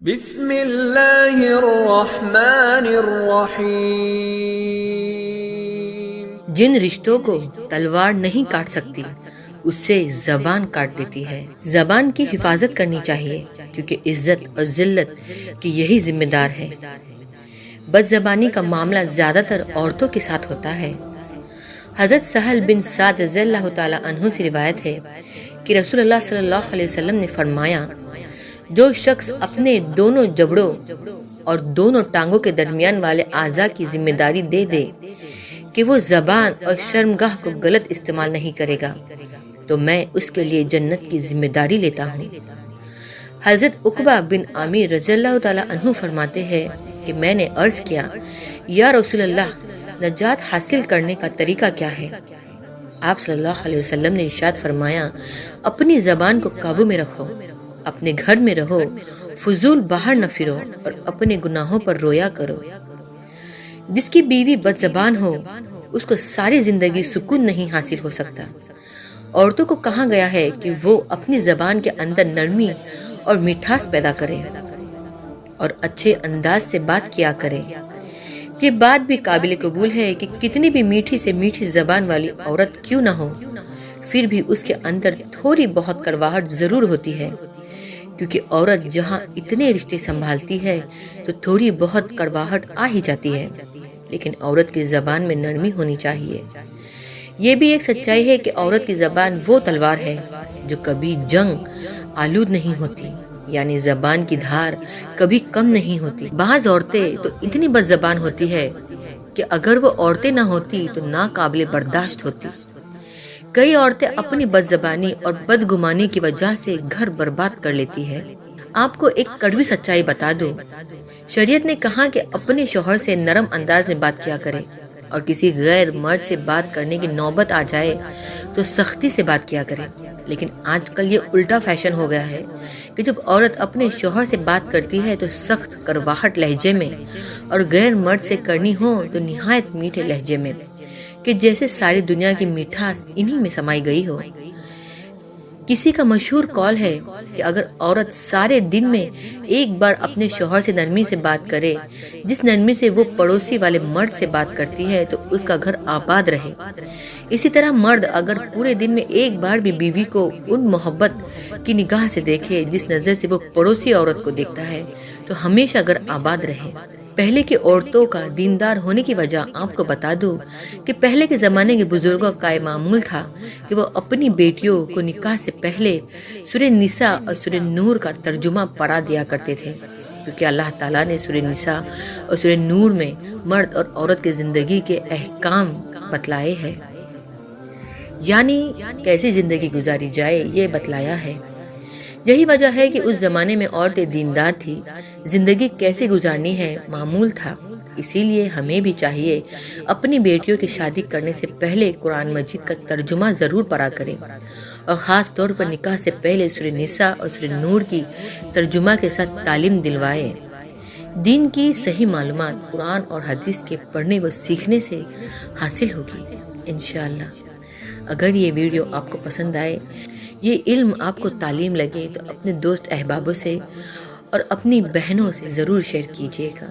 بسم اللہ الرحمن الرحیم۔ جن رشتوں کو تلوار نہیں کاٹ سکتی اس سے زبان کاٹ دیتی ہے۔ زبان کی حفاظت کرنی چاہیے کیونکہ عزت اور ذلت کی یہی ذمہ دار ہے۔ بد زبانی کا معاملہ زیادہ تر عورتوں کے ساتھ ہوتا ہے۔ حضرت سہل بن سعد رضی اللہ تعالی عنہ سے روایت ہے کہ رسول اللہ صلی اللہ علیہ وسلم نے فرمایا، جو شخص اپنے دونوں جبڑوں اور دونوں ٹانگوں کے درمیان والے اعضاء کی ذمہ داری دے دے کہ وہ زبان اور شرمگاہ کو غلط استعمال نہیں کرے گا تو میں اس کے لیے جنت کی ذمہ داری لیتا ہوں۔ حضرت عقبہ بن عامر رضی اللہ تعالی عنہ فرماتے ہیں کہ میں نے عرض کیا، یا رسول اللہ، نجات حاصل کرنے کا طریقہ کیا ہے؟ آپ صلی اللہ علیہ وسلم نے ارشاد فرمایا، اپنی زبان کو قابو میں رکھو، اپنے گھر میں رہو، فضول باہر نہ پھرو اور اپنے گناہوں پر رویا کرو۔ جس کی بیوی بد زبان ہو اس کو ساری زندگی سکون نہیں حاصل ہو سکتا۔ عورتوں کو کہا گیا ہے کہ وہ اپنی زبان کے اندر نرمی اور مٹھاس پیدا کریں اور اچھے انداز سے بات کیا کریں۔ یہ بات بھی قابل قبول ہے کہ کتنی بھی میٹھی سے میٹھی زبان والی عورت کیوں نہ ہو، پھر بھی اس کے اندر تھوڑی بہت کڑواہٹ ضرور ہوتی ہے، کیونکہ عورت جہاں اتنے رشتے سنبھالتی ہے تو تھوڑی بہت کڑواہٹ آ ہی جاتی ہے، لیکن عورت کی زبان میں نرمی ہونی چاہیے۔ یہ بھی ایک سچائی ہے کہ عورت کی زبان وہ تلوار ہے جو کبھی جنگ آلود نہیں ہوتی، یعنی زبان کی دھار کبھی کم نہیں ہوتی۔ بعض عورتیں تو اتنی بد زبان ہوتی ہے کہ اگر وہ عورتیں نہ ہوتی تو ناقابل برداشت ہوتی۔ کئی عورتیں اپنی بد زبانی اور بدگمانی کی وجہ سے گھر برباد کر لیتی ہے۔ آپ کو ایک کڑوی سچائی بتا دو، شریعت نے کہا کہ اپنے شوہر سے نرم انداز میں بات کیا کرے، اور کسی غیر مرد سے بات کرنے کی نوبت آ جائے تو سختی سے بات کیا کرے۔ لیکن آج کل یہ الٹا فیشن ہو گیا ہے کہ جب عورت اپنے شوہر سے بات کرتی ہے تو سخت کڑواہٹ لہجے میں، اور غیر مرد سے کرنی ہو تو نہایت میٹھے لہجے میں، کہ جیسے ساری دنیا کی مٹھاس انہی میں سمائی گئی ہو۔ کسی کا مشہور قول ہے کہ اگر عورت سارے دن میں ایک بار اپنے شوہر سے نرمی سے بات کرے، جس نرمی سے وہ پڑوسی والے مرد سے بات کرتی ہے، تو اس کا گھر آباد رہے۔ اسی طرح مرد اگر پورے دن میں ایک بار بھی بیوی کو ان محبت کی نگاہ سے دیکھے جس نظر سے وہ پڑوسی عورت کو دیکھتا ہے، تو ہمیشہ گھر آباد رہے۔ پہلے کی عورتوں کا دیندار ہونے کی وجہ آپ کو بتا دوں کہ پہلے کے زمانے کے بزرگوں کا یہ معمول تھا کہ وہ اپنی بیٹیوں کو نکاح سے پہلے سورہ نساء اور سورہ نور کا ترجمہ پڑھا دیا کرتے تھے، کیونکہ اللہ تعالیٰ نے سورہ نساء اور سورہ نور میں مرد اور عورت کی زندگی کے احکام بتلائے ہیں، یعنی کیسی زندگی گزاری جائے یہ بتلایا ہے۔ یہی وجہ ہے کہ اس زمانے میں عورتیں دیندار تھی، زندگی کیسے گزارنی ہے معمول تھا۔ اسی لیے ہمیں بھی چاہیے اپنی بیٹیوں کی شادی کرنے سے پہلے قرآن مجید کا ترجمہ ضرور پڑھا کریں، اور خاص طور پر نکاح سے پہلے سورہ نساء اور سورہ نور کی ترجمہ کے ساتھ تعلیم دلوائیں۔ دین کی صحیح معلومات قرآن اور حدیث کے پڑھنے و سیکھنے سے حاصل ہوگی انشاءاللہ۔ اگر یہ ویڈیو آپ کو پسند آئے، یہ علم آپ کو تعلیم لگے، تو اپنے دوست احبابوں سے اور اپنی بہنوں سے ضرور شیئر کیجیے گا۔